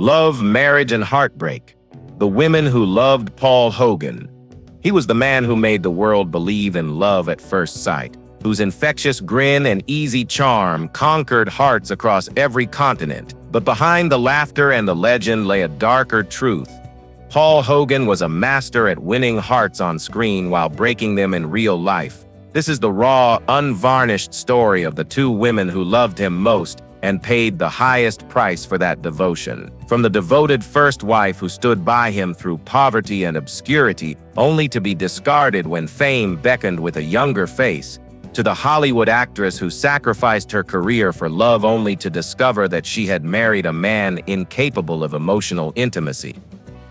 Love, Marriage, and Heartbreak. The women who loved Paul Hogan. He was the man who made the world believe in love at first sight, whose infectious grin and easy charm conquered hearts across every continent. But behind the laughter and the legend lay a darker truth. Paul Hogan was a master at winning hearts on screen while breaking them in real life. This is the raw, unvarnished story of the two women who loved him most and paid the highest price for that devotion. From the devoted first wife who stood by him through poverty and obscurity, only to be discarded when fame beckoned with a younger face, to the Hollywood actress who sacrificed her career for love only to discover that she had married a man incapable of emotional intimacy.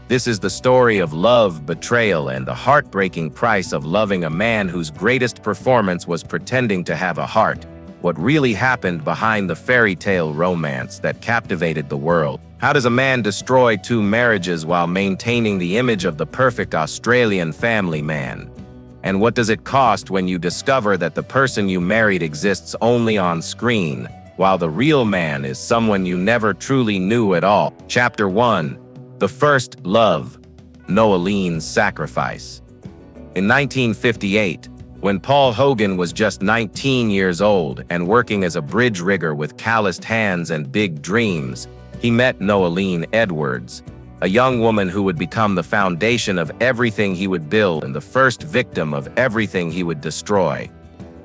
This is the story of love, betrayal, and the heartbreaking price of loving a man whose greatest performance was pretending to have a heart. What really happened behind the fairy tale romance that captivated the world? How does a man destroy two marriages while maintaining the image of the perfect Australian family man? And what does it cost when you discover that the person you married exists only on screen, while the real man is someone you never truly knew at all? Chapter 1. The First Love. Noelene's Sacrifice. In 1958, when Paul Hogan was just 19 years old and working as a bridge rigger with calloused hands and big dreams, he met Noelene Edwards, a young woman who would become the foundation of everything he would build and the first victim of everything he would destroy.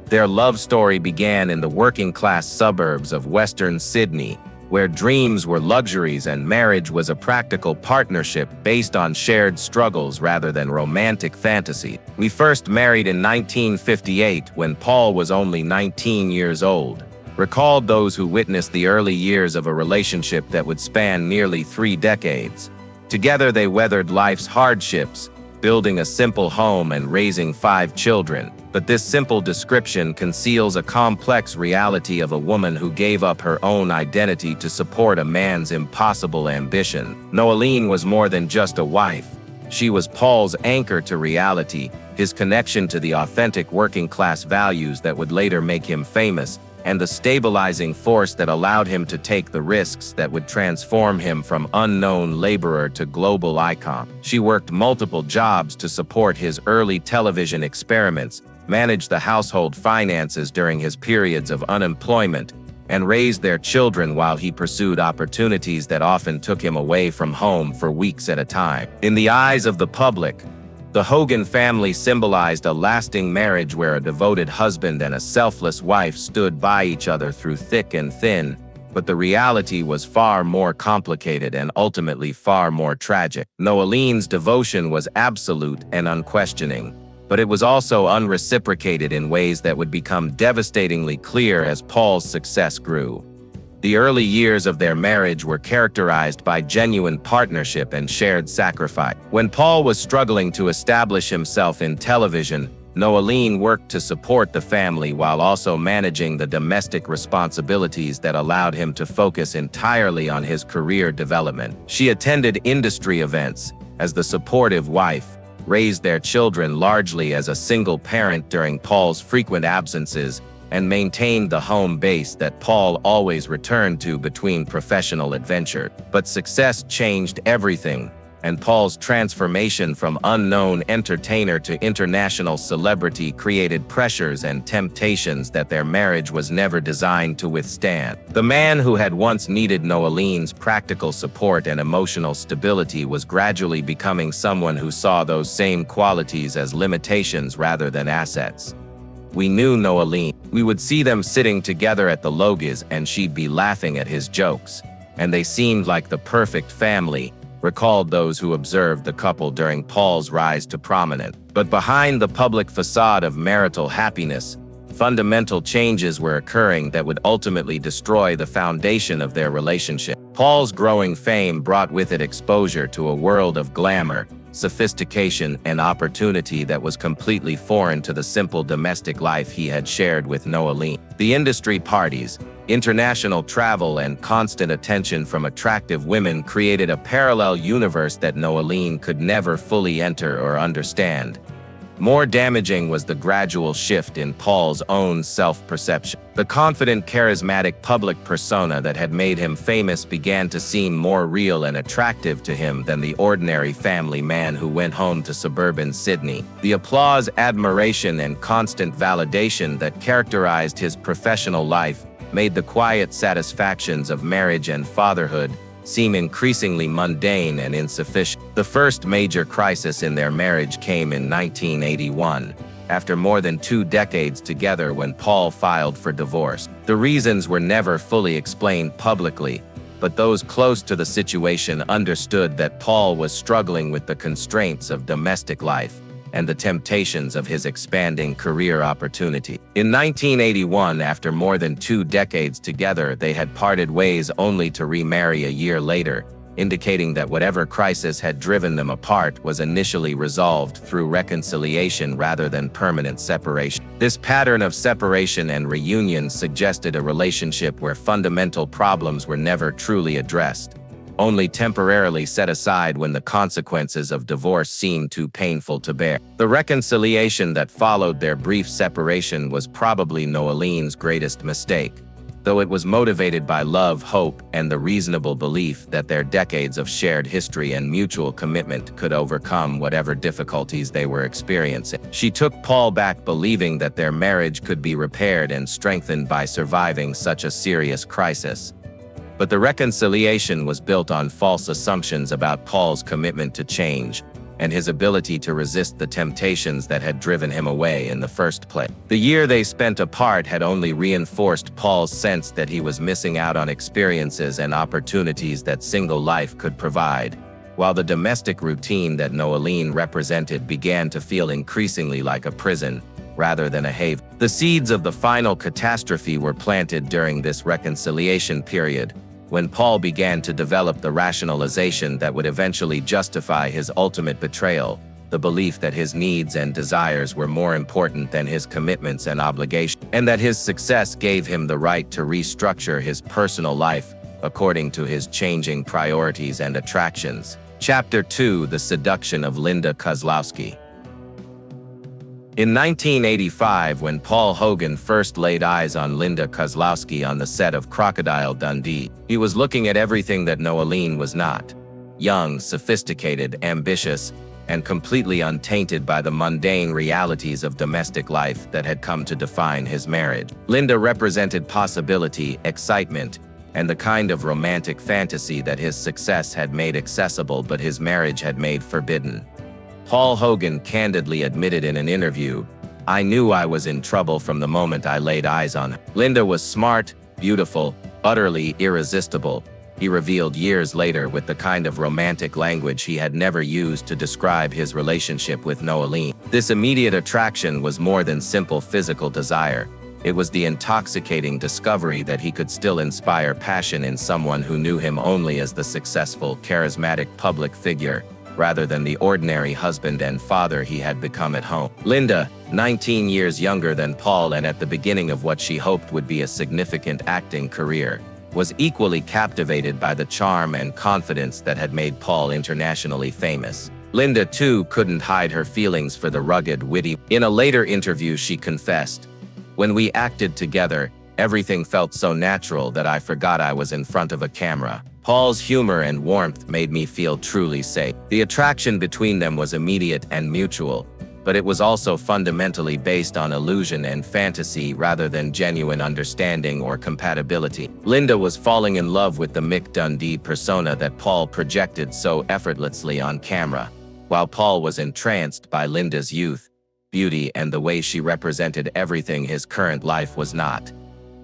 Their love story began in the working-class suburbs of Western Sydney, where dreams were luxuries and marriage was a practical partnership based on shared struggles rather than romantic fantasy. We first married in 1958 when Paul was only 19 years old, recalled those who witnessed the early years of a relationship that would span nearly 3 decades. Together they weathered life's hardships, building a simple home and raising 5 children. But this simple description conceals a complex reality of a woman who gave up her own identity to support a man's impossible ambition. Noelene was more than just a wife. She was Paul's anchor to reality, his connection to the authentic working-class values that would later make him famous, and the stabilizing force that allowed him to take the risks that would transform him from unknown laborer to global icon. She worked multiple jobs to support his early television experiments, managed the household finances during his periods of unemployment, and raised their children while he pursued opportunities that often took him away from home for weeks at a time. In the eyes of the public, the Hogan family symbolized a lasting marriage where a devoted husband and a selfless wife stood by each other through thick and thin, but the reality was far more complicated and ultimately far more tragic. Noelene's devotion was absolute and unquestioning, but it was also unreciprocated in ways that would become devastatingly clear as Paul's success grew. The early years of their marriage were characterized by genuine partnership and shared sacrifice. When Paul was struggling to establish himself in television, Noelene worked to support the family while also managing the domestic responsibilities that allowed him to focus entirely on his career development. She attended industry events as the supportive wife, raised their children largely as a single parent during Paul's frequent absences, and maintained the home base that Paul always returned to between professional adventure. But success changed everything, and Paul's transformation from unknown entertainer to international celebrity created pressures and temptations that their marriage was never designed to withstand. The man who had once needed Noelene's practical support and emotional stability was gradually becoming someone who saw those same qualities as limitations rather than assets. We knew Noelene. We would see them sitting together at the Logies and she'd be laughing at his jokes, and they seemed like the perfect family, recalled those who observed the couple during Paul's rise to prominence. But behind the public facade of marital happiness, fundamental changes were occurring that would ultimately destroy the foundation of their relationship. Paul's growing fame brought with it exposure to a world of glamour, sophistication, and opportunity that was completely foreign to the simple domestic life he had shared with Noelene. The industry parties, international travel, and constant attention from attractive women created a parallel universe that Noelene could never fully enter or understand. More damaging was the gradual shift in Paul's own self-perception. The confident, charismatic public persona that had made him famous began to seem more real and attractive to him than the ordinary family man who went home to suburban Sydney. The applause, admiration, and constant validation that characterized his professional life made the quiet satisfactions of marriage and fatherhood seem increasingly mundane and insufficient. The first major crisis in their marriage came in 1981, after more than 2 decades together, when Paul filed for divorce. The reasons were never fully explained publicly, but those close to the situation understood that Paul was struggling with the constraints of domestic life and the temptations of his expanding career opportunity. In 1981, after more than 2 decades together, they had parted ways only to remarry a year later, indicating that whatever crisis had driven them apart was initially resolved through reconciliation rather than permanent separation. This pattern of separation and reunion suggested a relationship where fundamental problems were never truly addressed, only temporarily set aside when the consequences of divorce seemed too painful to bear. The reconciliation that followed their brief separation was probably Noelene's greatest mistake, though it was motivated by love, hope, and the reasonable belief that their decades of shared history and mutual commitment could overcome whatever difficulties they were experiencing. She took Paul back, believing that their marriage could be repaired and strengthened by surviving such a serious crisis. But the reconciliation was built on false assumptions about Paul's commitment to change and his ability to resist the temptations that had driven him away in the first place. The year they spent apart had only reinforced Paul's sense that he was missing out on experiences and opportunities that single life could provide, while the domestic routine that Noelene represented began to feel increasingly like a prison rather than a haven. The seeds of the final catastrophe were planted during this reconciliation period, when Paul began to develop the rationalization that would eventually justify his ultimate betrayal, the belief that his needs and desires were more important than his commitments and obligations, and that his success gave him the right to restructure his personal life according to his changing priorities and attractions. Chapter 2: The Seduction of Linda Kozlowski. In 1985, when Paul Hogan first laid eyes on Linda Kozlowski on the set of Crocodile Dundee, he was looking at everything that Noelene was not: young, sophisticated, ambitious, and completely untainted by the mundane realities of domestic life that had come to define his marriage. Linda represented possibility, excitement, and the kind of romantic fantasy that his success had made accessible but his marriage had made forbidden. Paul Hogan candidly admitted in an interview, "I knew I was in trouble from the moment I laid eyes on her." Linda was smart, beautiful, utterly irresistible, he revealed years later, with the kind of romantic language he had never used to describe his relationship with Noelene. This immediate attraction was more than simple physical desire. It was the intoxicating discovery that he could still inspire passion in someone who knew him only as the successful, charismatic public figure, rather than the ordinary husband and father he had become at home. Linda, 19 years younger than Paul and at the beginning of what she hoped would be a significant acting career, was equally captivated by the charm and confidence that had made Paul internationally famous. Linda, too, couldn't hide her feelings for the rugged, witty. In a later interview, she confessed, "When we acted together, everything felt so natural that I forgot I was in front of a camera. Paul's humor and warmth made me feel truly safe." The attraction between them was immediate and mutual, but it was also fundamentally based on illusion and fantasy rather than genuine understanding or compatibility. Linda was falling in love with the Mick Dundee persona that Paul projected so effortlessly on camera, while Paul was entranced by Linda's youth, beauty, and the way she represented everything his current life was not.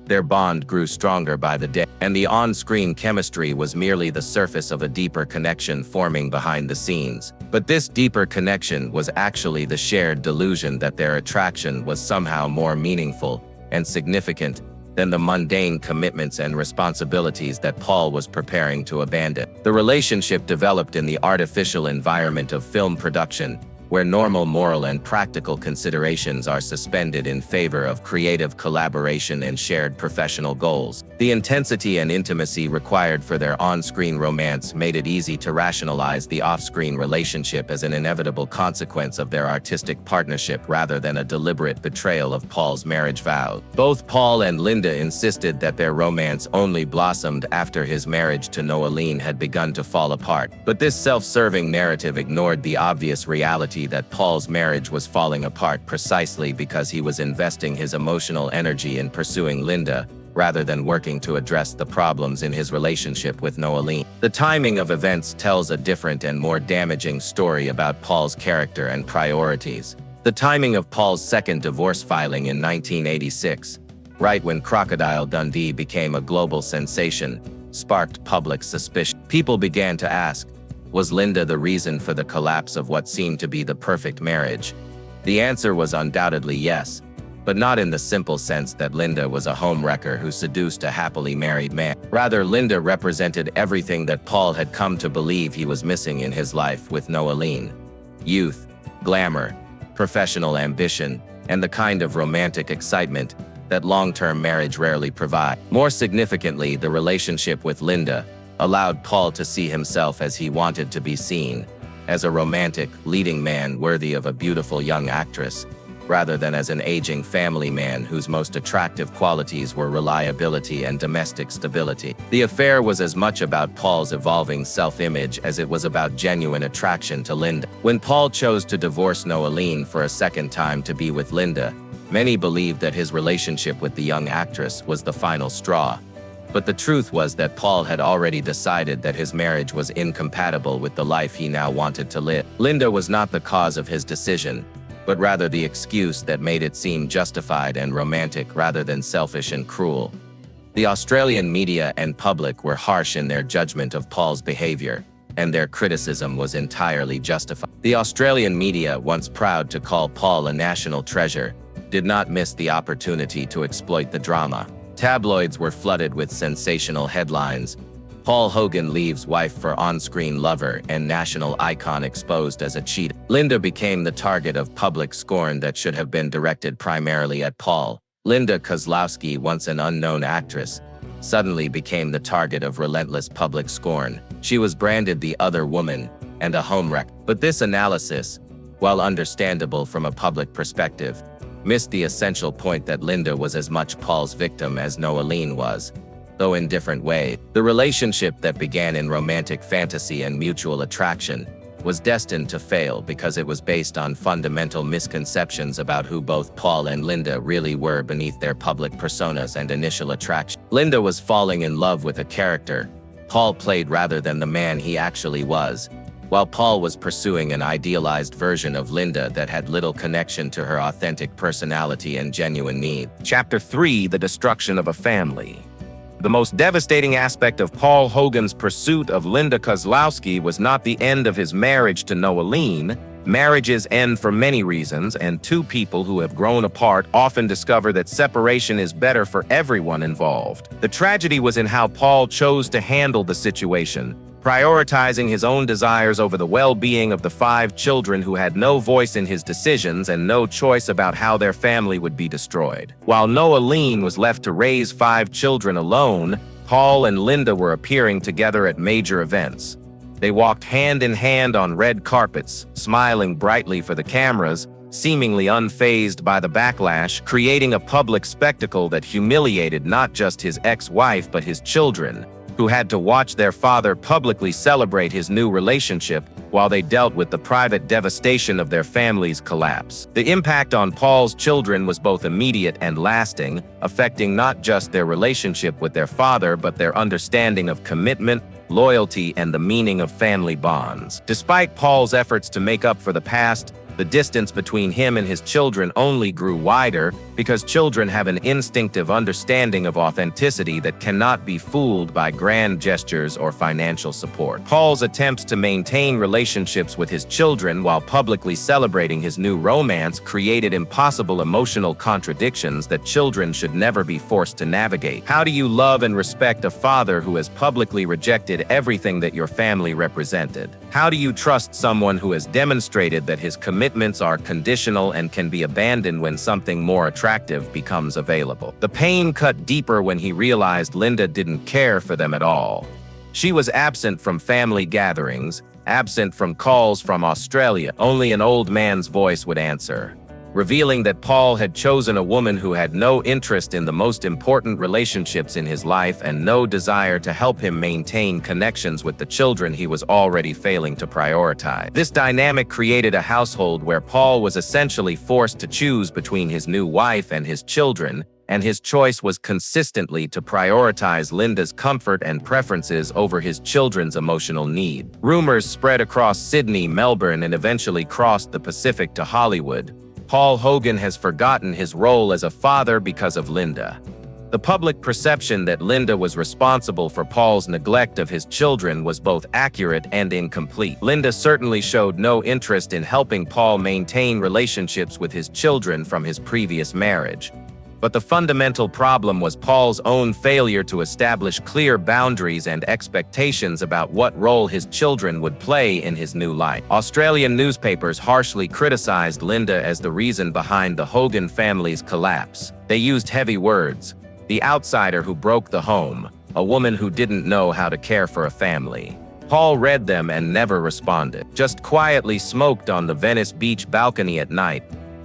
Their bond grew stronger by the day, and the on-screen chemistry was merely the surface of a deeper connection forming behind the scenes. But this deeper connection was actually the shared delusion that their attraction was somehow more meaningful and significant than the mundane commitments and responsibilities that Paul was preparing to abandon. The relationship developed in the artificial environment of film production, where normal moral and practical considerations are suspended in favor of creative collaboration and shared professional goals. The intensity and intimacy required for their on-screen romance made it easy to rationalize the off-screen relationship as an inevitable consequence of their artistic partnership rather than a deliberate betrayal of Paul's marriage vows. Both Paul and Linda insisted that their romance only blossomed after his marriage to Noelene had begun to fall apart. But this self-serving narrative ignored the obvious reality that Paul's marriage was falling apart precisely because he was investing his emotional energy in pursuing Linda, rather than working to address the problems in his relationship with Noelene. The timing of events tells a different and more damaging story about Paul's character and priorities. The timing of Paul's second divorce filing in 1986, right when Crocodile Dundee became a global sensation, sparked public suspicion. People began to ask, was Linda the reason for the collapse of what seemed to be the perfect marriage? The answer was undoubtedly yes, but not in the simple sense that Linda was a homewrecker who seduced a happily married man. Rather, Linda represented everything that Paul had come to believe he was missing in his life with Noelene: youth, glamour, professional ambition, and the kind of romantic excitement that long-term marriage rarely provides. More significantly, the relationship with Linda allowed Paul to see himself as he wanted to be seen, as a romantic, leading man worthy of a beautiful young actress, rather than as an aging family man whose most attractive qualities were reliability and domestic stability. The affair was as much about Paul's evolving self-image as it was about genuine attraction to Linda. When Paul chose to divorce Noelene for a second time to be with Linda, many believed that his relationship with the young actress was the final straw. But the truth was that Paul had already decided that his marriage was incompatible with the life he now wanted to live. Linda was not the cause of his decision, but rather the excuse that made it seem justified and romantic rather than selfish and cruel. The Australian media and public were harsh in their judgment of Paul's behavior, and their criticism was entirely justified. The Australian media, once proud to call Paul a national treasure, did not miss the opportunity to exploit the drama. Tabloids were flooded with sensational headlines: Paul Hogan leaves wife for on-screen lover and national icon exposed as a cheat. Linda became the target of public scorn that should have been directed primarily at Paul. Linda Kozlowski, once an unknown actress, suddenly became the target of relentless public scorn. She was branded the other woman and a homewrecker. But this analysis, while understandable from a public perspective, missed the essential point that Linda was as much Paul's victim as Noelene was, though in different ways. The relationship that began in romantic fantasy and mutual attraction was destined to fail because it was based on fundamental misconceptions about who both Paul and Linda really were beneath their public personas and initial attraction. Linda was falling in love with a character Paul played rather than the man he actually was, while Paul was pursuing an idealized version of Linda that had little connection to her authentic personality and genuine needs. Chapter 3: The Destruction of a Family. The most devastating aspect of Paul Hogan's pursuit of Linda Kozlowski was not the end of his marriage to Noelene. Marriages end for many reasons, and two people who have grown apart often discover that separation is better for everyone involved. The tragedy was in how Paul chose to handle the situation, prioritizing his own desires over the well-being of the 5 children who had no voice in his decisions and no choice about how their family would be destroyed. While Noelene was left to raise 5 children alone, Paul and Linda were appearing together at major events. They walked hand in hand on red carpets, smiling brightly for the cameras, seemingly unfazed by the backlash, creating a public spectacle that humiliated not just his ex-wife but his children, who had to watch their father publicly celebrate his new relationship while they dealt with the private devastation of their family's collapse. The impact on Paul's children was both immediate and lasting, affecting not just their relationship with their father but their understanding of commitment, loyalty, and the meaning of family bonds. Despite Paul's efforts to make up for the past, the distance between him and his children only grew wider because children have an instinctive understanding of authenticity that cannot be fooled by grand gestures or financial support. Paul's attempts to maintain relationships with his children while publicly celebrating his new romance created impossible emotional contradictions that children should never be forced to navigate. How do you love and respect a father who has publicly rejected everything that your family represented? How do you trust someone who has demonstrated that his commitments are conditional and can be abandoned when something more attractive becomes available? The pain cut deeper when he realized Linda didn't care for them at all. She was absent from family gatherings, absent from calls from Australia. Only an old man's voice would answer, revealing that Paul had chosen a woman who had no interest in the most important relationships in his life and no desire to help him maintain connections with the children he was already failing to prioritize. This dynamic created a household where Paul was essentially forced to choose between his new wife and his children, and his choice was consistently to prioritize Linda's comfort and preferences over his children's emotional need. Rumors spread across Sydney, Melbourne, and eventually crossed the Pacific to Hollywood. Paul Hogan has forgotten his role as a father because of Linda. The public perception that Linda was responsible for Paul's neglect of his children was both accurate and incomplete. Linda certainly showed no interest in helping Paul maintain relationships with his children from his previous marriage. But the fundamental problem was Paul's own failure to establish clear boundaries and expectations about what role his children would play in his new life. Australian newspapers harshly criticized Linda as the reason behind the Hogan family's collapse. They used heavy words: the outsider who broke the home, a woman who didn't know how to care for a family. Paul read them and never responded, just quietly smoked on the Venice Beach balcony at night,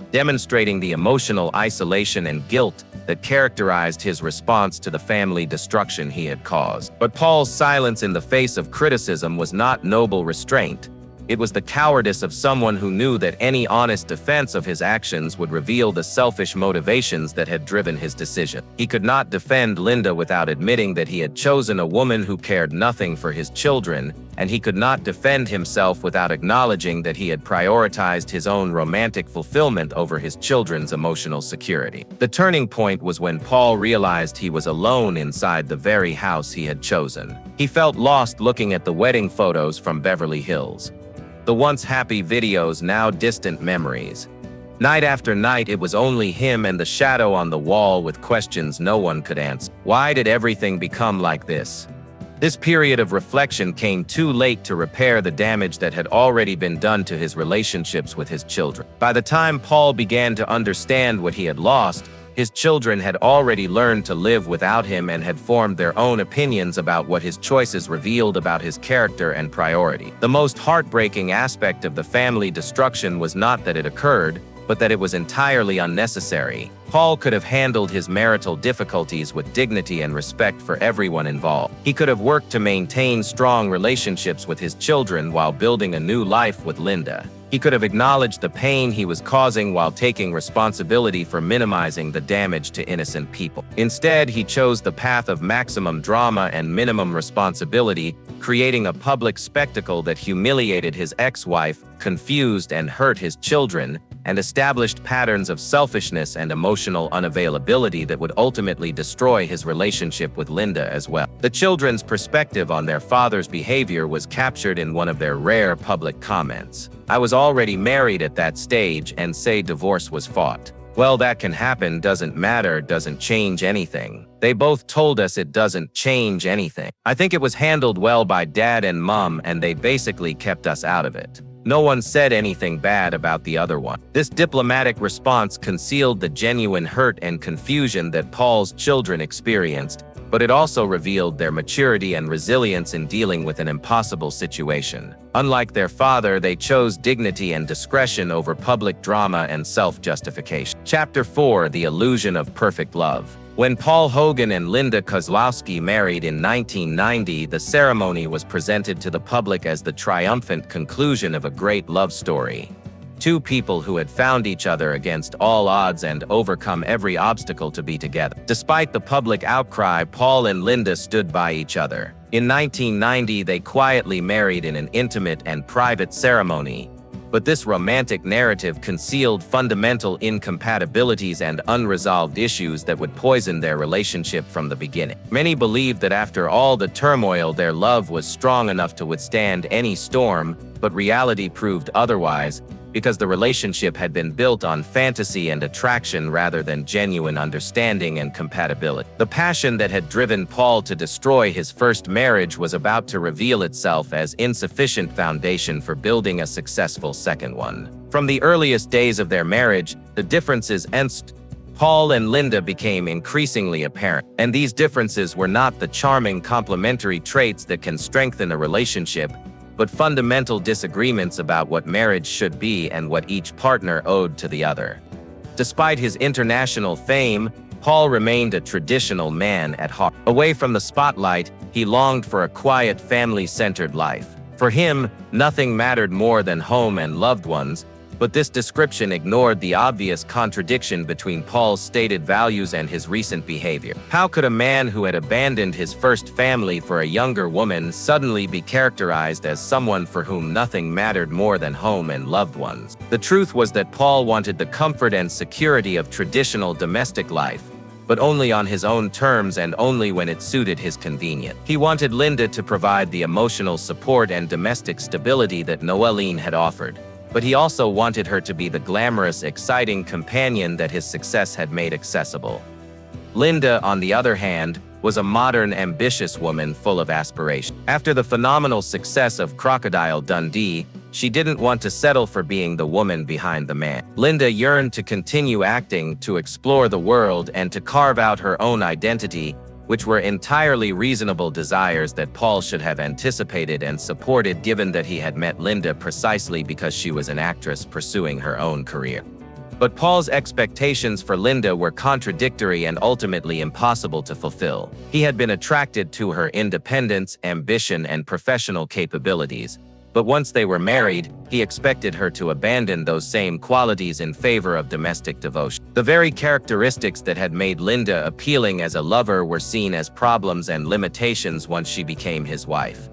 demonstrating the emotional isolation and guilt that characterized his response to the family destruction he had caused. But Paul's silence in the face of criticism was not noble restraint. It was the cowardice of someone who knew that any honest defense of his actions would reveal the selfish motivations that had driven his decision. He could not defend Linda without admitting that he had chosen a woman who cared nothing for his children, and he could not defend himself without acknowledging that he had prioritized his own romantic fulfillment over his children's emotional security. The turning point was when Paul realized he was alone inside the very house he had chosen. He felt lost looking at the wedding photos from Beverly Hills. The once happy videos, now distant memories. Night after night, it was only him and the shadow on the wall with questions no one could answer. Why did everything become like this? This period of reflection came too late to repair the damage that had already been done to his relationships with his children. By the time Paul began to understand what he had lost, his children had already learned to live without him and had formed their own opinions about what his choices revealed about his character and priority. The most heartbreaking aspect of the family destruction was not that it occurred, but that it was entirely unnecessary. Paul could have handled his marital difficulties with dignity and respect for everyone involved. He could have worked to maintain strong relationships with his children while building a new life with Linda. He could have acknowledged the pain he was causing while taking responsibility for minimizing the damage to innocent people. Instead, he chose the path of maximum drama and minimum responsibility, creating a public spectacle that humiliated his ex-wife, confused and hurt his children, and established patterns of selfishness and emotional unavailability that would ultimately destroy his relationship with Linda as well. The children's perspective on their father's behavior was captured in one of their rare public comments. "I was already married at that stage and say divorce was fought. Well, that can happen, doesn't matter, doesn't change anything. They both told us it doesn't change anything. I think it was handled well by Dad and Mom, and they basically kept us out of it. No one said anything bad about the other one." This diplomatic response concealed the genuine hurt and confusion that Paul's children experienced, but it also revealed their maturity and resilience in dealing with an impossible situation. Unlike their father, they chose dignity and discretion over public drama and self-justification. Chapter 4: The Illusion of Perfect Love. When Paul Hogan and Linda Kozlowski married in 1990, the ceremony was presented to the public as the triumphant conclusion of a great love story. Two people who had found each other against all odds and overcome every obstacle to be together. Despite the public outcry, Paul and Linda stood by each other. In 1990, they quietly married in an intimate and private ceremony. But this romantic narrative concealed fundamental incompatibilities and unresolved issues that would poison their relationship from the beginning. Many believed that after all the turmoil, their love was strong enough to withstand any storm, but reality proved otherwise. because the relationship had been built on fantasy and attraction rather than genuine understanding and compatibility. The passion that had driven Paul to destroy his first marriage was about to reveal itself as insufficient foundation for building a successful second one. From the earliest days of their marriage, the differences Paul and Linda became increasingly apparent, and these differences were not the charming complementary traits that can strengthen a relationship, but fundamental disagreements about what marriage should be and what each partner owed to the other. Despite his international fame, Paul remained a traditional man at heart. Away from the spotlight, he longed for a quiet, family-centered life. For him, nothing mattered more than home and loved ones, but this description ignored the obvious contradiction between Paul's stated values and his recent behavior. How could a man who had abandoned his first family for a younger woman suddenly be characterized as someone for whom nothing mattered more than home and loved ones? The truth was that Paul wanted the comfort and security of traditional domestic life, but only on his own terms and only when it suited his convenience. He wanted Linda to provide the emotional support and domestic stability that Noelene had offered, but he also wanted her to be the glamorous, exciting companion that his success had made accessible. Linda, on the other hand, was a modern, ambitious woman full of aspiration. After the phenomenal success of Crocodile Dundee, she didn't want to settle for being the woman behind the man. Linda yearned to continue acting, to explore the world, and to carve out her own identity, which were entirely reasonable desires that Paul should have anticipated and supported, given that he had met Linda precisely because she was an actress pursuing her own career. But Paul's expectations for Linda were contradictory and ultimately impossible to fulfill. He had been attracted to her independence, ambition, and professional capabilities, but once they were married, he expected her to abandon those same qualities in favor of domestic devotion. The very characteristics that had made Linda appealing as a lover were seen as problems and limitations once she became his wife.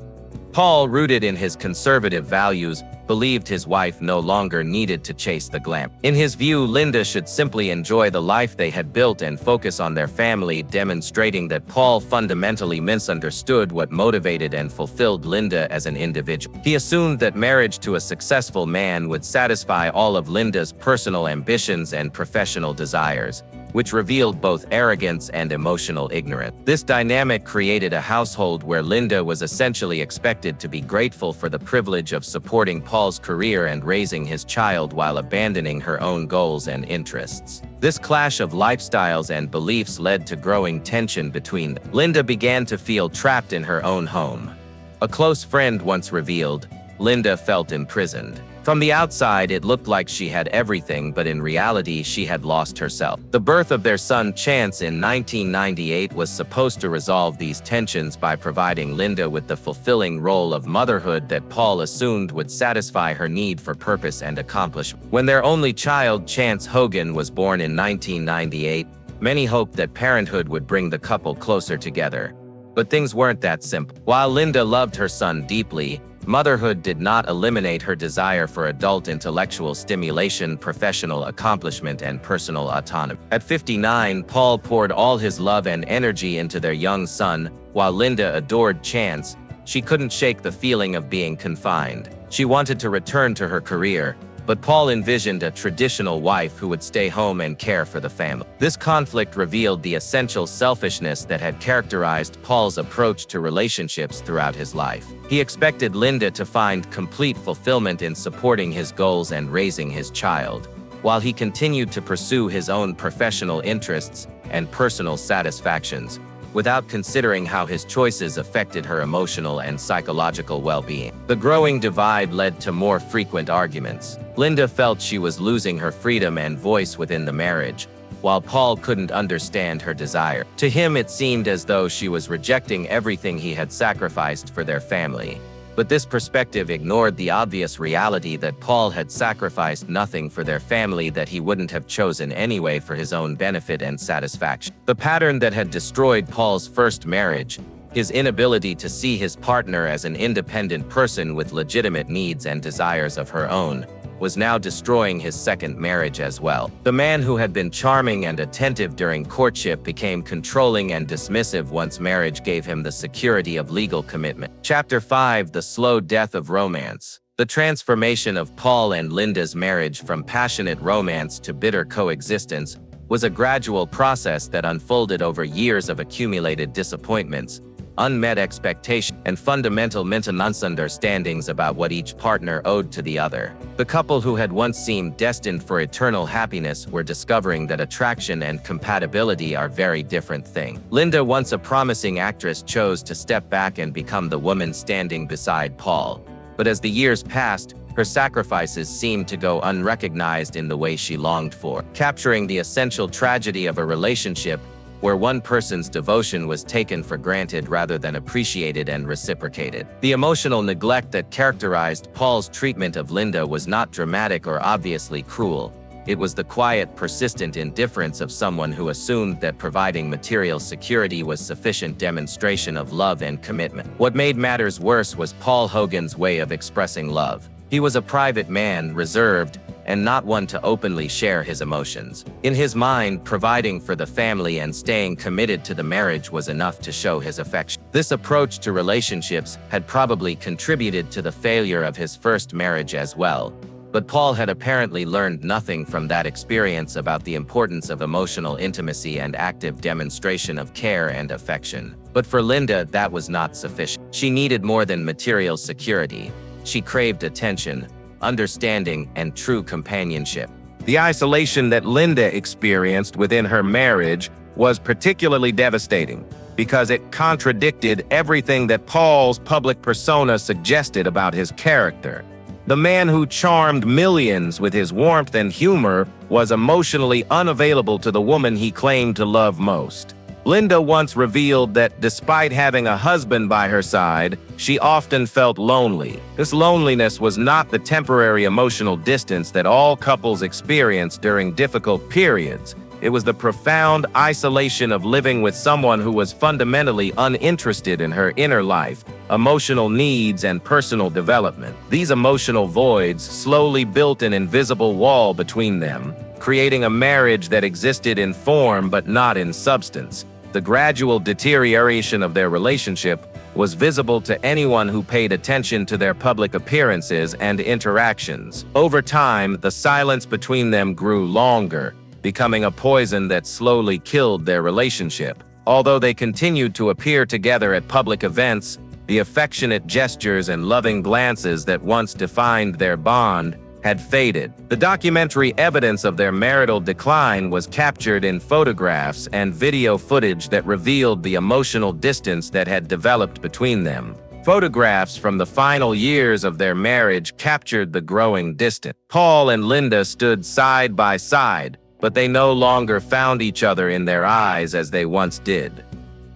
Paul, rooted in his conservative values, believed his wife no longer needed to chase the glam. In his view, Linda should simply enjoy the life they had built and focus on their family, demonstrating that Paul fundamentally misunderstood what motivated and fulfilled Linda as an individual. He assumed that marriage to a successful man would satisfy all of Linda's personal ambitions and professional desires, which revealed both arrogance and emotional ignorance. This dynamic created a household where Linda was essentially expected to be grateful for the privilege of supporting Paul's career and raising his child while abandoning her own goals and interests. This clash of lifestyles and beliefs led to growing tension between them. Linda began to feel trapped in her own home. A close friend once revealed, Linda felt imprisoned. From the outside, it looked like she had everything, but in reality, she had lost herself. The birth of their son, Chance, in 1998 was supposed to resolve these tensions by providing Linda with the fulfilling role of motherhood that Paul assumed would satisfy her need for purpose and accomplishment. When their only child, Chance Hogan, was born in 1998, many hoped that parenthood would bring the couple closer together. But things weren't that simple. While Linda loved her son deeply, motherhood did not eliminate her desire for adult intellectual stimulation, professional accomplishment, and personal autonomy. At 59, Paul poured all his love and energy into their young son. While Linda adored Chance, she couldn't shake the feeling of being confined. She wanted to return to her career, but Paul envisioned a traditional wife who would stay home and care for the family. This conflict revealed the essential selfishness that had characterized Paul's approach to relationships throughout his life. He expected Linda to find complete fulfillment in supporting his goals and raising his child, while he continued to pursue his own professional interests and personal satisfactions, without considering how his choices affected her emotional and psychological well-being. The growing divide led to more frequent arguments. Linda felt she was losing her freedom and voice within the marriage, while Paul couldn't understand her desire. To him, it seemed as though she was rejecting everything he had sacrificed for their family. But this perspective ignored the obvious reality that Paul had sacrificed nothing for their family that he wouldn't have chosen anyway for his own benefit and satisfaction. The pattern that had destroyed Paul's first marriage, his inability to see his partner as an independent person with legitimate needs and desires of her own, was now destroying his second marriage as well. The man who had been charming and attentive during courtship became controlling and dismissive once marriage gave him the security of legal commitment. Chapter 5: The Slow Death of Romance. The transformation of Paul and Linda's marriage from passionate romance to bitter coexistence was a gradual process that unfolded over years of accumulated disappointments, unmet expectations, and fundamental misunderstandings about what each partner owed to the other. The couple who had once seemed destined for eternal happiness were discovering that attraction and compatibility are very different things. Linda, once a promising actress, chose to step back and become the woman standing beside Paul. But as the years passed, her sacrifices seemed to go unrecognized in the way she longed for, capturing the essential tragedy of a relationship where one person's devotion was taken for granted rather than appreciated and reciprocated. The emotional neglect that characterized Paul's treatment of Linda was not dramatic or obviously cruel. It was the quiet, persistent indifference of someone who assumed that providing material security was sufficient demonstration of love and commitment. What made matters worse was Paul Hogan's way of expressing love. He was a private man, reserved, and not one to openly share his emotions. In his mind, providing for the family and staying committed to the marriage was enough to show his affection. This approach to relationships had probably contributed to the failure of his first marriage as well. But Paul had apparently learned nothing from that experience about the importance of emotional intimacy and active demonstration of care and affection. But for Linda, that was not sufficient. She needed more than material security. She craved attention, understanding, and true companionship. The isolation that Linda experienced within her marriage was particularly devastating because it contradicted everything that Paul's public persona suggested about his character. The man who charmed millions with his warmth and humor was emotionally unavailable to the woman he claimed to love most. Linda once revealed that despite having a husband by her side, she often felt lonely. This loneliness was not the temporary emotional distance that all couples experience during difficult periods. It was the profound isolation of living with someone who was fundamentally uninterested in her inner life, emotional needs, and personal development. These emotional voids slowly built an invisible wall between them, creating a marriage that existed in form but not in substance. The gradual deterioration of their relationship was visible to anyone who paid attention to their public appearances and interactions. Over time, the silence between them grew longer, becoming a poison that slowly killed their relationship. Although they continued to appear together at public events, the affectionate gestures and loving glances that once defined their bond had faded. The documentary evidence of their marital decline was captured in photographs and video footage that revealed the emotional distance that had developed between them. Photographs from the final years of their marriage captured the growing distance. Paul and Linda stood side by side, but they no longer found each other in their eyes as they once did.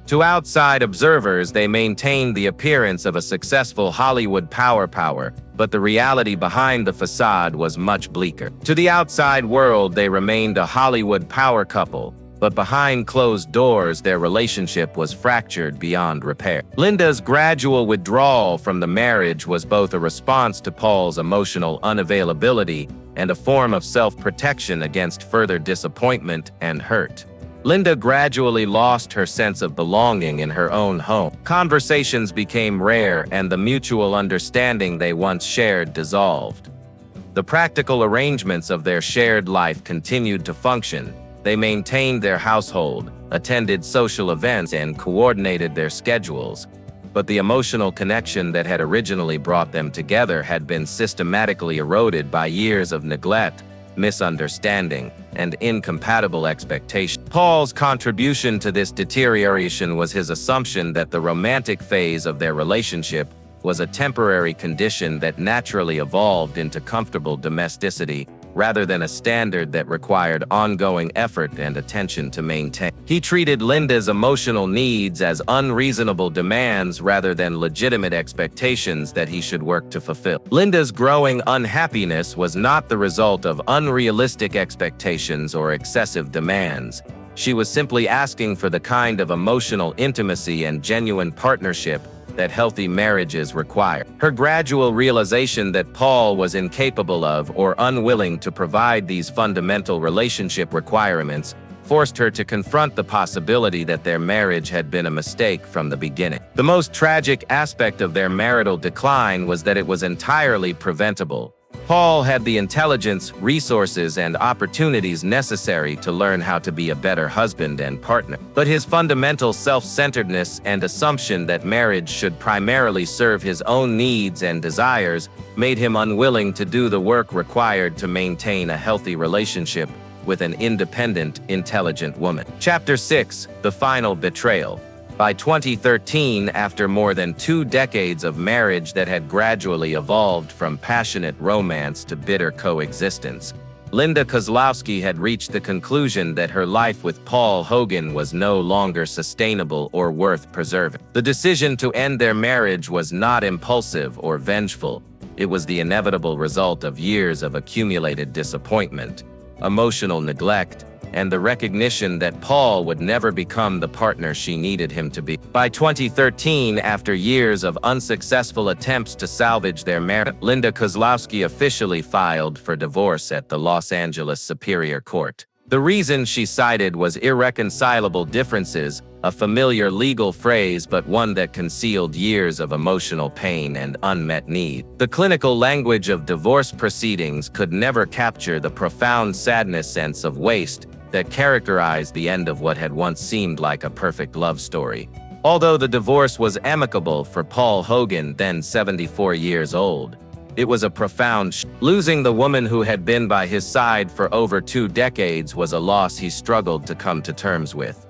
To outside observers, they maintained the appearance of a successful Hollywood power, but the reality behind the facade was much bleaker. To the outside world, they remained a Hollywood power couple, but behind closed doors, their relationship was fractured beyond repair. Linda's gradual withdrawal from the marriage was both a response to Paul's emotional unavailability and a form of self-protection against further disappointment and hurt. Linda gradually lost her sense of belonging in her own home. Conversations became rare, and the mutual understanding they once shared dissolved. The practical arrangements of their shared life continued to function. They maintained their household, attended social events, and coordinated their schedules. But the emotional connection that had originally brought them together had been systematically eroded by years of neglect, misunderstanding, and incompatible expectations. Paul's contribution to this deterioration was his assumption that the romantic phase of their relationship was a temporary condition that naturally evolved into comfortable domesticity, rather than a standard that required ongoing effort and attention to maintain. He treated Linda's emotional needs as unreasonable demands rather than legitimate expectations that he should work to fulfill. Linda's growing unhappiness was not the result of unrealistic expectations or excessive demands. She was simply asking for the kind of emotional intimacy and genuine partnership that healthy marriages require. Her gradual realization that Paul was incapable of or unwilling to provide these fundamental relationship requirements forced her to confront the possibility that their marriage had been a mistake from the beginning. The most tragic aspect of their marital decline was that it was entirely preventable. Paul had the intelligence, resources, and opportunities necessary to learn how to be a better husband and partner. But his fundamental self-centeredness and assumption that marriage should primarily serve his own needs and desires made him unwilling to do the work required to maintain a healthy relationship with an independent, intelligent woman. Chapter 6: The Final Betrayal. By 2013, after more than 2 decades of marriage that had gradually evolved from passionate romance to bitter coexistence, Linda Kozlowski had reached the conclusion that her life with Paul Hogan was no longer sustainable or worth preserving. The decision to end their marriage was not impulsive or vengeful. It was the inevitable result of years of accumulated disappointment, emotional neglect, and the recognition that Paul would never become the partner she needed him to be. By 2013, after years of unsuccessful attempts to salvage their marriage, Linda Kozlowski officially filed for divorce at the Los Angeles Superior Court. The reason she cited was irreconcilable differences, a familiar legal phrase but one that concealed years of emotional pain and unmet need. The clinical language of divorce proceedings could never capture the profound sadness sense of waste that characterized the end of what had once seemed like a perfect love story. Although the divorce was amicable for Paul Hogan, then 74 years old, it was a profound losing the woman who had been by his side for over 2 decades was a loss he struggled to come to terms with.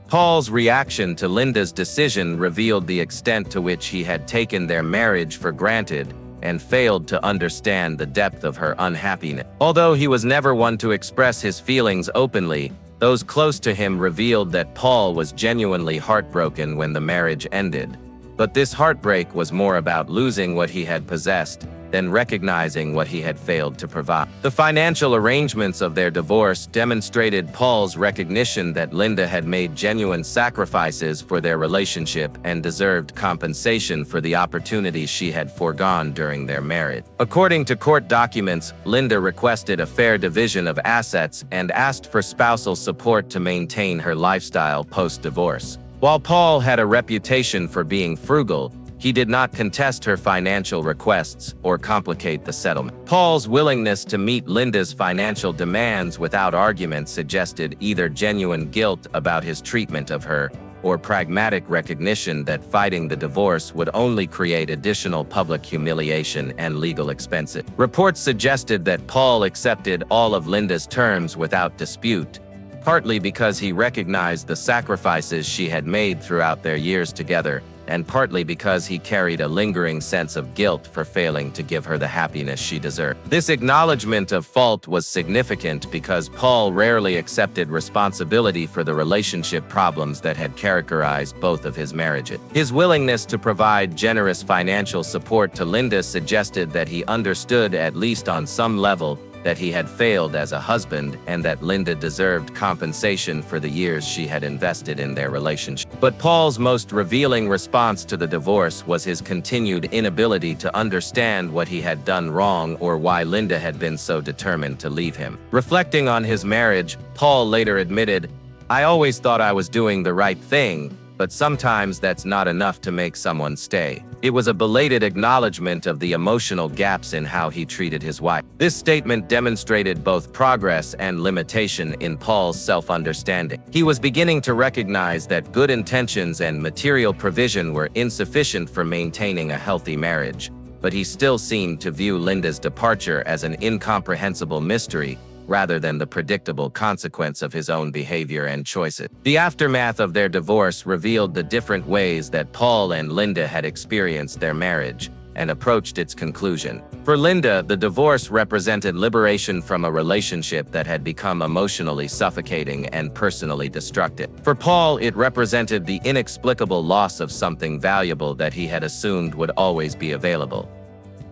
Paul's reaction to Linda's decision revealed the extent to which he had taken their marriage for granted and failed to understand the depth of her unhappiness. Although he was never one to express his feelings openly, those close to him revealed that Paul was genuinely heartbroken when the marriage ended. But this heartbreak was more about losing what he had possessed than recognizing what he had failed to provide. The financial arrangements of their divorce demonstrated Paul's recognition that Linda had made genuine sacrifices for their relationship and deserved compensation for the opportunities she had foregone during their marriage. According to court documents, Linda requested a fair division of assets and asked for spousal support to maintain her lifestyle post-divorce. While Paul had a reputation for being frugal, he did not contest her financial requests or complicate the settlement. Paul's willingness to meet Linda's financial demands without argument suggested either genuine guilt about his treatment of her or pragmatic recognition that fighting the divorce would only create additional public humiliation and legal expenses. Reports suggested that Paul accepted all of Linda's terms without dispute, partly because he recognized the sacrifices she had made throughout their years together, and partly because he carried a lingering sense of guilt for failing to give her the happiness she deserved. This acknowledgement of fault was significant because Paul rarely accepted responsibility for the relationship problems that had characterized both of his marriages. His willingness to provide generous financial support to Linda suggested that he understood, at least on some level, that he had failed as a husband and that Linda deserved compensation for the years she had invested in their relationship. But Paul's most revealing response to the divorce was his continued inability to understand what he had done wrong or why Linda had been so determined to leave him. Reflecting on his marriage, Paul later admitted, "I always thought I was doing the right thing, but sometimes that's not enough to make someone stay." It was a belated acknowledgement of the emotional gaps in how he treated his wife. This statement demonstrated both progress and limitation in Paul's self-understanding. He was beginning to recognize that good intentions and material provision were insufficient for maintaining a healthy marriage, but he still seemed to view Linda's departure as an incomprehensible mystery rather than the predictable consequence of his own behavior and choices. The aftermath of their divorce revealed the different ways that Paul and Linda had experienced their marriage and approached its conclusion. For Linda, the divorce represented liberation from a relationship that had become emotionally suffocating and personally destructive. For Paul, it represented the inexplicable loss of something valuable that he had assumed would always be available.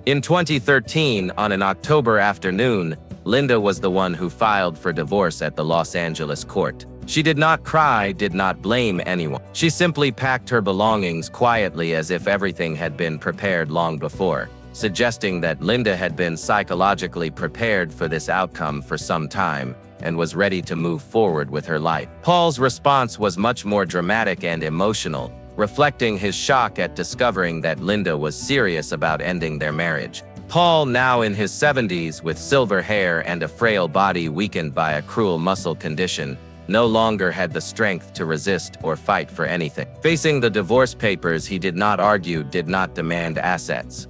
In 2013, on an October afternoon, Linda was the one who filed for divorce at the Los Angeles court. She did not cry, did not blame anyone. She simply packed her belongings quietly as if everything had been prepared long before, suggesting that Linda had been psychologically prepared for this outcome for some time, and was ready to move forward with her life. Paul's response was much more dramatic and emotional, reflecting his shock at discovering that Linda was serious about ending their marriage. Paul, now in his 70s with silver hair and a frail body weakened by a cruel muscle condition, no longer had the strength to resist or fight for anything. Facing the divorce papers, he did not argue, did not demand assets.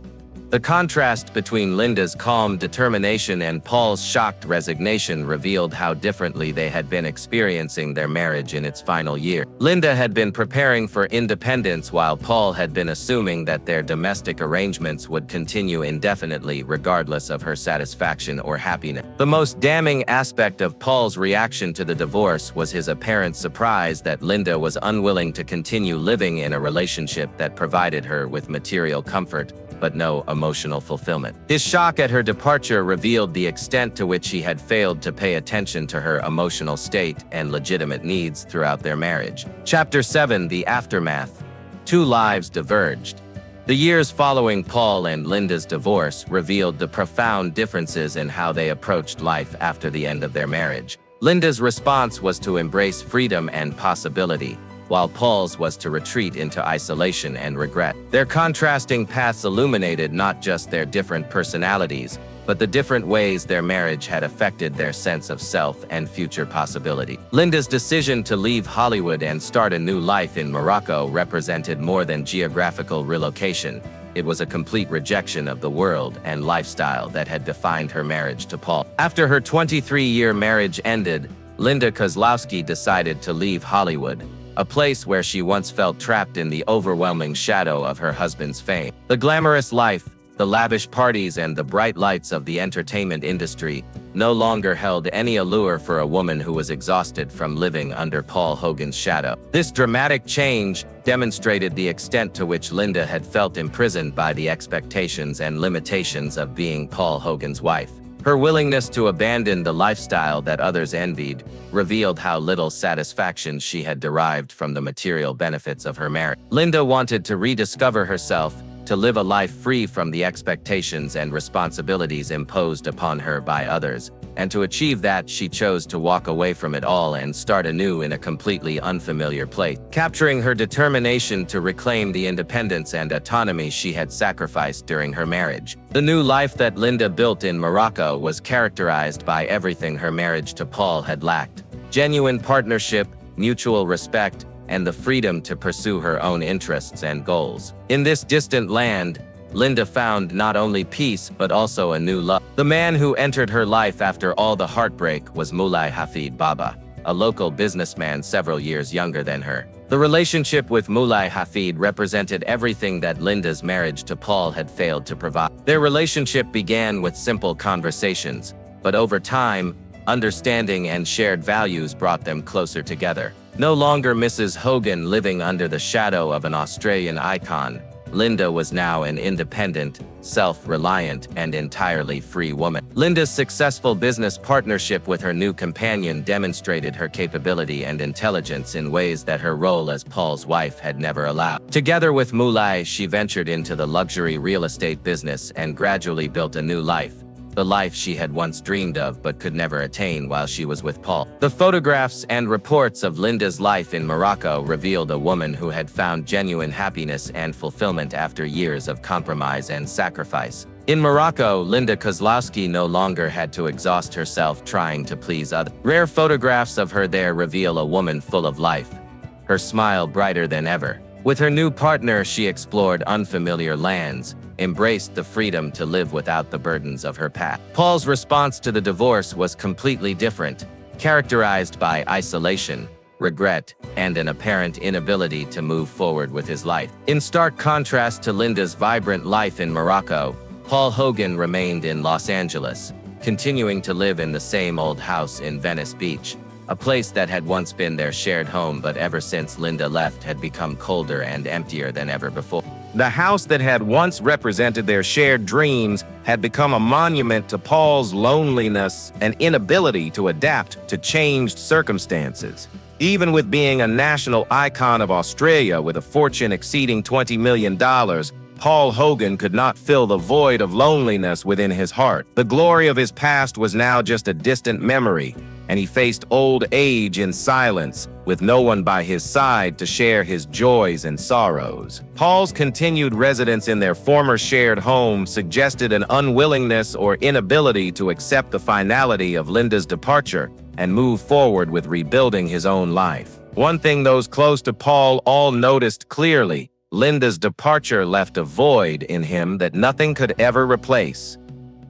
The contrast between Linda's calm determination and Paul's shocked resignation revealed how differently they had been experiencing their marriage in its final year. Linda had been preparing for independence while Paul had been assuming that their domestic arrangements would continue indefinitely regardless of her satisfaction or happiness. The most damning aspect of Paul's reaction to the divorce was his apparent surprise that Linda was unwilling to continue living in a relationship that provided her with material comfort but no emotional fulfillment. His shock at her departure revealed the extent to which he had failed to pay attention to her emotional state and legitimate needs throughout their marriage. Chapter 7: The Aftermath. Two lives diverged. The years following Paul and Linda's divorce revealed the profound differences in how they approached life after the end of their marriage. Linda's response was to embrace freedom and possibility, while Paul's was to retreat into isolation and regret. Their contrasting paths illuminated not just their different personalities, but the different ways their marriage had affected their sense of self and future possibility. Linda's decision to leave Hollywood and start a new life in Morocco represented more than geographical relocation. It was a complete rejection of the world and lifestyle that had defined her marriage to Paul. After her 23-year marriage ended, Linda Kozlowski decided to leave Hollywood, a place where she once felt trapped in the overwhelming shadow of her husband's fame. The glamorous life, the lavish parties, and the bright lights of the entertainment industry no longer held any allure for a woman who was exhausted from living under Paul Hogan's shadow. This dramatic change demonstrated the extent to which Linda had felt imprisoned by the expectations and limitations of being Paul Hogan's wife. Her willingness to abandon the lifestyle that others envied revealed how little satisfaction she had derived from the material benefits of her marriage. Linda wanted to rediscover herself, to live a life free from the expectations and responsibilities imposed upon her by others, and to achieve that, she chose to walk away from it all and start anew in a completely unfamiliar place, capturing her determination to reclaim the independence and autonomy she had sacrificed during her marriage. The new life that Linda built in Morocco was characterized by everything her marriage to Paul had lacked: genuine partnership, mutual respect, and the freedom to pursue her own interests and goals. In this distant land, Linda found not only peace but also a new love. The man who entered her life after all the heartbreak was Mulai Hafid Baba, a local businessman several years younger than her. The relationship with Mulai Hafid represented everything that Linda's marriage to Paul had failed to provide. Their relationship began with simple conversations, but over time, understanding and shared values brought them closer together. No longer Mrs. Hogan living under the shadow of an Australian icon, Linda was now an independent, self-reliant, and entirely free woman. Linda's successful business partnership with her new companion demonstrated her capability and intelligence in ways that her role as Paul's wife had never allowed. Together with Mulai, she ventured into the luxury real estate business and gradually built a new life, the life she had once dreamed of but could never attain while she was with Paul. The photographs and reports of Linda's life in Morocco revealed a woman who had found genuine happiness and fulfillment after years of compromise and sacrifice. In Morocco, Linda Kozlowski no longer had to exhaust herself trying to please others. Rare photographs of her there reveal a woman full of life, her smile brighter than ever. With her new partner, she explored unfamiliar lands, embraced the freedom to live without the burdens of her past. Paul's response to the divorce was completely different, characterized by isolation, regret, and an apparent inability to move forward with his life. In stark contrast to Linda's vibrant life in Morocco, Paul Hogan remained in Los Angeles, continuing to live in the same old house in Venice Beach, a place that had once been their shared home but ever since Linda left had become colder and emptier than ever before. The house that had once represented their shared dreams had become a monument to Paul's loneliness and inability to adapt to changed circumstances. Even with being a national icon of Australia with a fortune exceeding $20 million, Paul Hogan could not fill the void of loneliness within his heart. The glory of his past was now just a distant memory, and he faced old age in silence, with no one by his side to share his joys and sorrows. Paul's continued residence in their former shared home suggested an unwillingness or inability to accept the finality of Linda's departure and move forward with rebuilding his own life. One thing those close to Paul all noticed clearly: Linda's departure left a void in him that nothing could ever replace.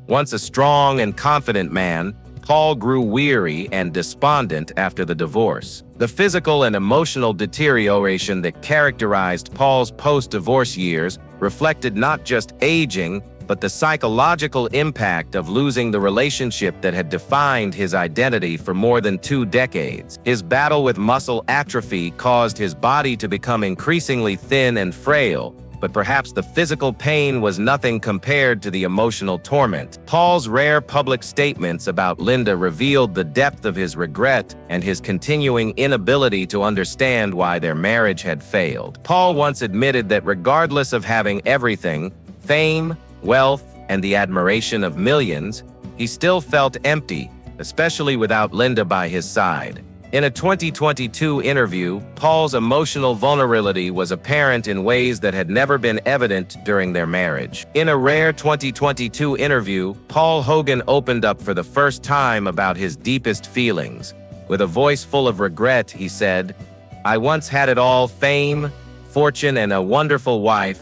Once a strong and confident man, Paul grew weary and despondent after the divorce. The physical and emotional deterioration that characterized Paul's post-divorce years reflected not just aging, but the psychological impact of losing the relationship that had defined his identity for more than 2 decades. His battle with muscle atrophy caused his body to become increasingly thin and frail, but perhaps the physical pain was nothing compared to the emotional torment. Paul's rare public statements about Linda revealed the depth of his regret and his continuing inability to understand why their marriage had failed. Paul once admitted that regardless of having everything, fame, wealth, and the admiration of millions, he still felt empty, especially without Linda by his side. In a 2022 interview, Paul's emotional vulnerability was apparent in ways that had never been evident during their marriage. In a rare 2022 interview, Paul Hogan opened up for the first time about his deepest feelings. With a voice full of regret, he said, "I once had it all: fame, fortune, and a wonderful wife.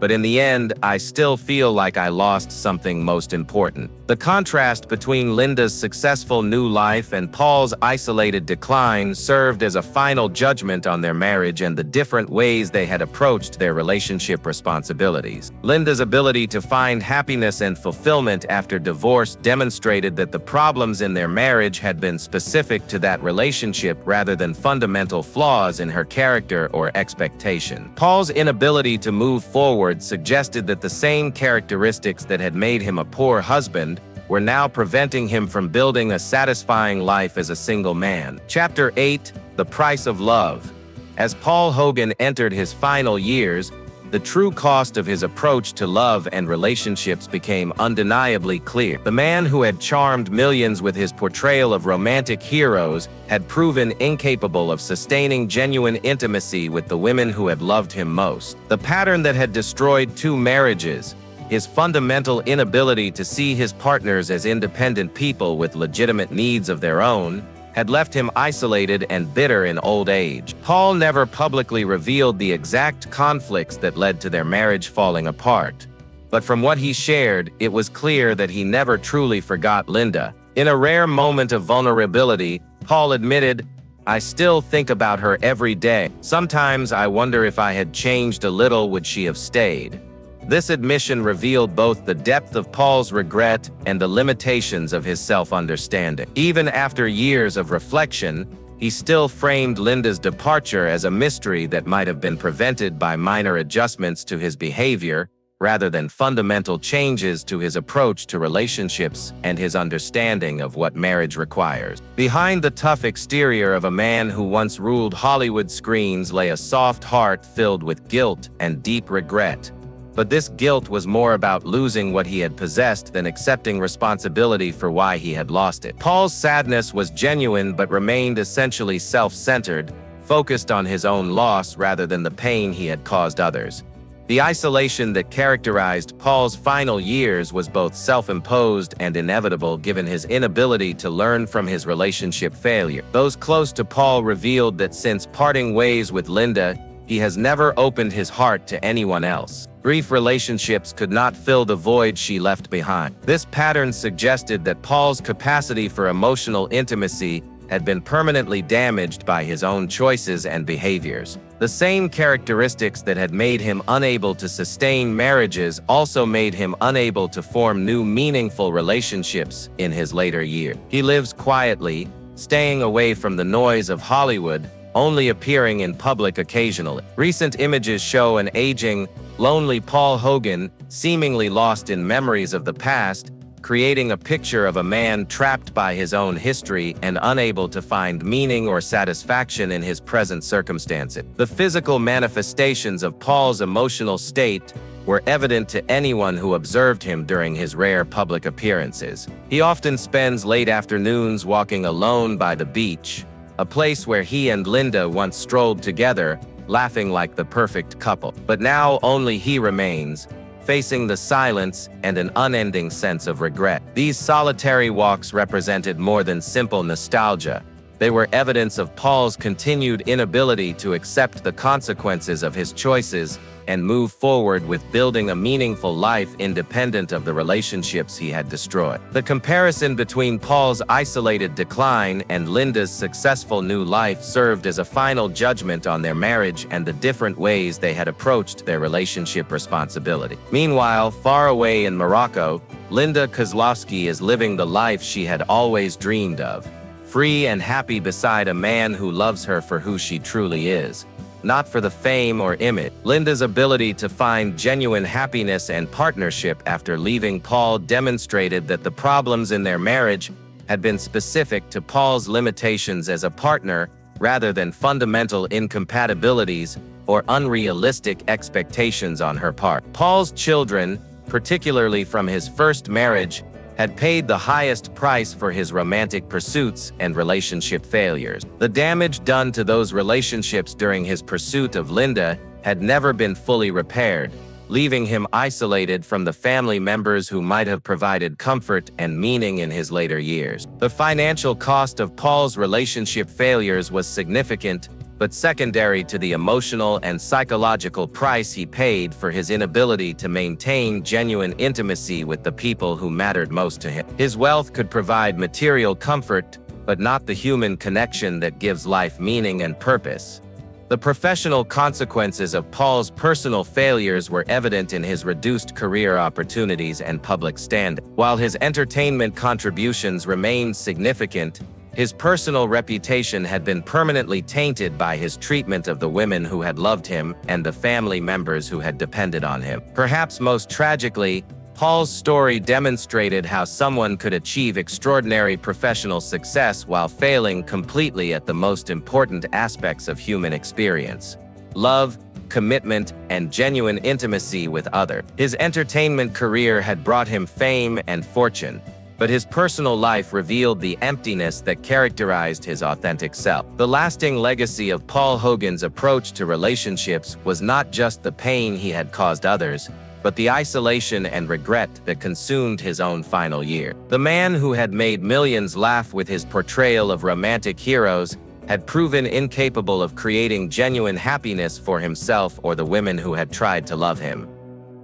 But in the end, I still feel like I lost something most important." The contrast between Linda's successful new life and Paul's isolated decline served as a final judgment on their marriage and the different ways they had approached their relationship responsibilities. Linda's ability to find happiness and fulfillment after divorce demonstrated that the problems in their marriage had been specific to that relationship rather than fundamental flaws in her character or expectation. Paul's inability to move forward suggested that the same characteristics that had made him a poor husband were now preventing him from building a satisfying life as a single man. Chapter 8: The Price of Love. As Paul Hogan entered his final years, the true cost of his approach to love and relationships became undeniably clear. The man who had charmed millions with his portrayal of romantic heroes had proven incapable of sustaining genuine intimacy with the women who had loved him most. The pattern that had destroyed 2 marriages, his fundamental inability to see his partners as independent people with legitimate needs of their own, had left him isolated and bitter in old age. Paul never publicly revealed the exact conflicts that led to their marriage falling apart. But from what he shared, it was clear that he never truly forgot Linda. In a rare moment of vulnerability, Paul admitted, "I still think about her every day. Sometimes I wonder if I had changed a little, would she have stayed?" This admission revealed both the depth of Paul's regret and the limitations of his self-understanding. Even after years of reflection, he still framed Linda's departure as a mystery that might have been prevented by minor adjustments to his behavior, rather than fundamental changes to his approach to relationships and his understanding of what marriage requires. Behind the tough exterior of a man who once ruled Hollywood screens lay a soft heart filled with guilt and deep regret. But this guilt was more about losing what he had possessed than accepting responsibility for why he had lost it. Paul's sadness was genuine but remained essentially self-centered, focused on his own loss rather than the pain he had caused others. The isolation that characterized Paul's final years was both self-imposed and inevitable given his inability to learn from his relationship failure. Those close to Paul revealed that since parting ways with Linda, he has never opened his heart to anyone else. Brief relationships could not fill the void she left behind. This pattern suggested that Paul's capacity for emotional intimacy had been permanently damaged by his own choices and behaviors. The same characteristics that had made him unable to sustain marriages also made him unable to form new meaningful relationships in his later years. He lives quietly, staying away from the noise of Hollywood, only appearing in public occasionally. Recent images show an aging, lonely Paul Hogan, seemingly lost in memories of the past, creating a picture of a man trapped by his own history and unable to find meaning or satisfaction in his present circumstances. The physical manifestations of Paul's emotional state were evident to anyone who observed him during his rare public appearances. He often spends late afternoons walking alone by the beach, a place where he and Linda once strolled together, laughing like the perfect couple. But now only he remains, facing the silence and an unending sense of regret. These solitary walks represented more than simple nostalgia. They were evidence of Paul's continued inability to accept the consequences of his choices and move forward with building a meaningful life independent of the relationships he had destroyed. The comparison between Paul's isolated decline and Linda's successful new life served as a final judgment on their marriage and the different ways they had approached their relationship responsibility. Meanwhile, far away in Morocco, Linda Kozlowski is living the life she had always dreamed of, free and happy beside a man who loves her for who she truly is, not for the fame or image. Linda's ability to find genuine happiness and partnership after leaving Paul demonstrated that the problems in their marriage had been specific to Paul's limitations as a partner rather than fundamental incompatibilities or unrealistic expectations on her part. Paul's children, particularly from his first marriage, had paid the highest price for his romantic pursuits and relationship failures. The damage done to those relationships during his pursuit of Linda had never been fully repaired, leaving him isolated from the family members who might have provided comfort and meaning in his later years. The financial cost of Paul's relationship failures was significant, but secondary to the emotional and psychological price he paid for his inability to maintain genuine intimacy with the people who mattered most to him. His wealth could provide material comfort, but not the human connection that gives life meaning and purpose. The professional consequences of Paul's personal failures were evident in his reduced career opportunities and public standing. While his entertainment contributions remained significant, his personal reputation had been permanently tainted by his treatment of the women who had loved him and the family members who had depended on him. Perhaps most tragically, Paul's story demonstrated how someone could achieve extraordinary professional success while failing completely at the most important aspects of human experience: love, commitment, and genuine intimacy with others. His entertainment career had brought him fame and fortune, but his personal life revealed the emptiness that characterized his authentic self. The lasting legacy of Paul Hogan's approach to relationships was not just the pain he had caused others, but the isolation and regret that consumed his own final year. The man who had made millions laugh with his portrayal of romantic heroes had proven incapable of creating genuine happiness for himself or the women who had tried to love him.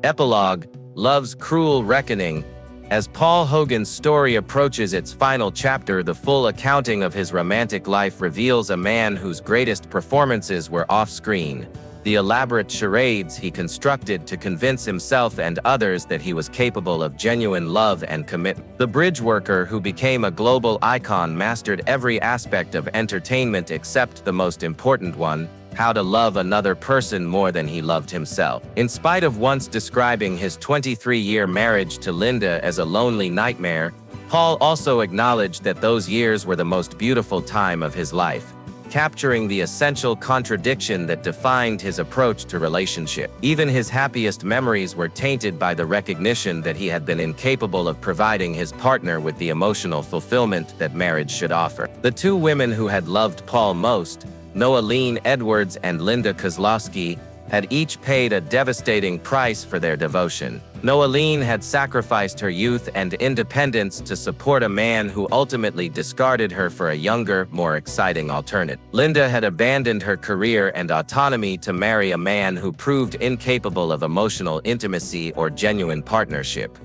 Epilogue: Love's Cruel Reckoning. As Paul Hogan's story approaches its final chapter, the full accounting of his romantic life reveals a man whose greatest performances were off-screen, the elaborate charades he constructed to convince himself and others that he was capable of genuine love and commitment. The bridge worker who became a global icon mastered every aspect of entertainment except the most important one: how to love another person more than he loved himself. In spite of once describing his 23-year marriage to Linda as a lonely nightmare, Paul also acknowledged that those years were the most beautiful time of his life, capturing the essential contradiction that defined his approach to relationship. Even his happiest memories were tainted by the recognition that he had been incapable of providing his partner with the emotional fulfillment that marriage should offer. The two women who had loved Paul most, Noelene Edwards and Linda Kozlowski, had each paid a devastating price for their devotion. Noelene had sacrificed her youth and independence to support a man who ultimately discarded her for a younger, more exciting alternative. Linda had abandoned her career and autonomy to marry a man who proved incapable of emotional intimacy or genuine partnership.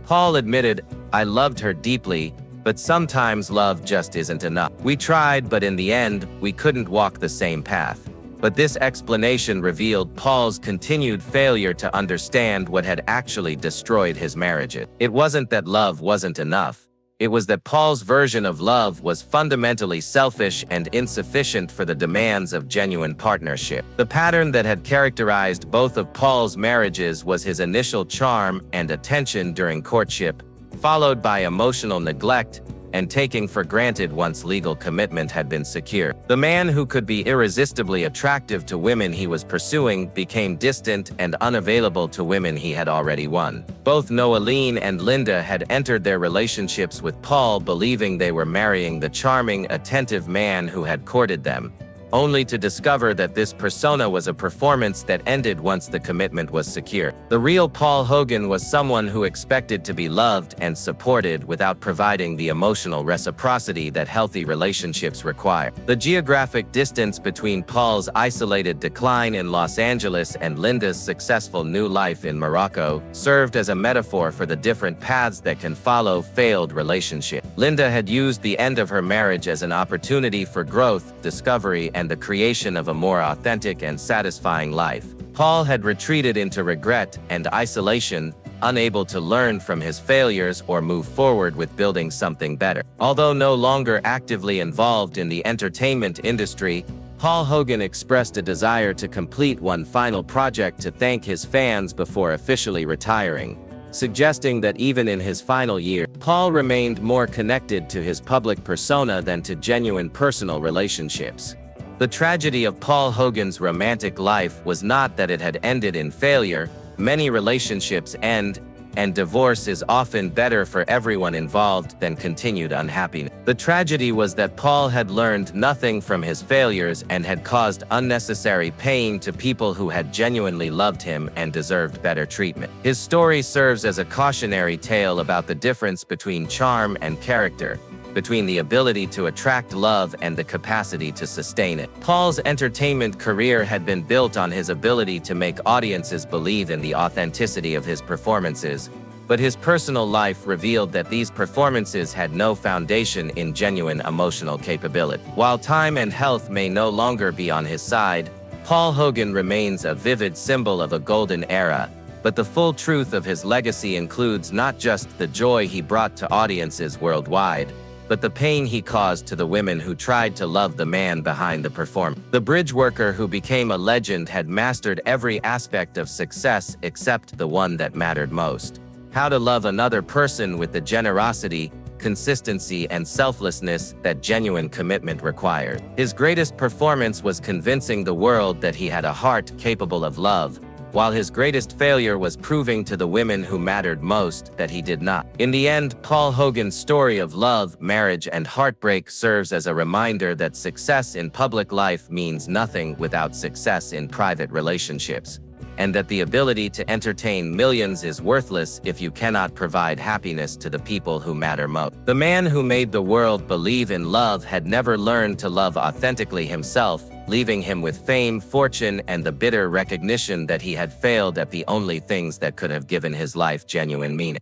Paul admitted, "I loved her deeply, but sometimes love just isn't enough. We tried, but in the end, we couldn't walk the same path." But this explanation revealed Paul's continued failure to understand what had actually destroyed his marriages. It wasn't that love wasn't enough. It was that Paul's version of love was fundamentally selfish and insufficient for the demands of genuine partnership. The pattern that had characterized both of Paul's marriages was his initial charm and attention during courtship, followed by emotional neglect and taking for granted once legal commitment had been secured. The man who could be irresistibly attractive to women he was pursuing became distant and unavailable to women he had already won. Both Noelene and Linda had entered their relationships with Paul believing they were marrying the charming, attentive man who had courted them, only to discover that this persona was a performance that ended once the commitment was secure. The real Paul Hogan was someone who expected to be loved and supported without providing the emotional reciprocity that healthy relationships require. The geographic distance between Paul's isolated decline in Los Angeles and Linda's successful new life in Morocco served as a metaphor for the different paths that can follow failed relationships. Linda had used the end of her marriage as an opportunity for growth, discovery, and the creation of a more authentic and satisfying life. Paul had retreated into regret and isolation, unable to learn from his failures or move forward with building something better. Although no longer actively involved in the entertainment industry, Paul Hogan expressed a desire to complete one final project to thank his fans before officially retiring, suggesting that even in his final year, Paul remained more connected to his public persona than to genuine personal relationships. The tragedy of Paul Hogan's romantic life was not that it had ended in failure. Many relationships end, and divorce is often better for everyone involved than continued unhappiness. The tragedy was that Paul had learned nothing from his failures and had caused unnecessary pain to people who had genuinely loved him and deserved better treatment. His story serves as a cautionary tale about the difference between charm and character, between the ability to attract love and the capacity to sustain it. Paul's entertainment career had been built on his ability to make audiences believe in the authenticity of his performances, but his personal life revealed that these performances had no foundation in genuine emotional capability. While time and health may no longer be on his side, Paul Hogan remains a vivid symbol of a golden era, but the full truth of his legacy includes not just the joy he brought to audiences worldwide, but the pain he caused to the women who tried to love the man behind the performance. The bridge worker who became a legend had mastered every aspect of success except the one that mattered most: how to love another person with the generosity, consistency, and selflessness that genuine commitment required. His greatest performance was convincing the world that he had a heart capable of love, while his greatest failure was proving to the women who mattered most that he did not. In the end, Paul Hogan's story of love, marriage, and heartbreak serves as a reminder that success in public life means nothing without success in private relationships, and that the ability to entertain millions is worthless if you cannot provide happiness to the people who matter most. The man who made the world believe in love had never learned to love authentically himself, leaving him with fame, fortune, and the bitter recognition that he had failed at the only things that could have given his life genuine meaning.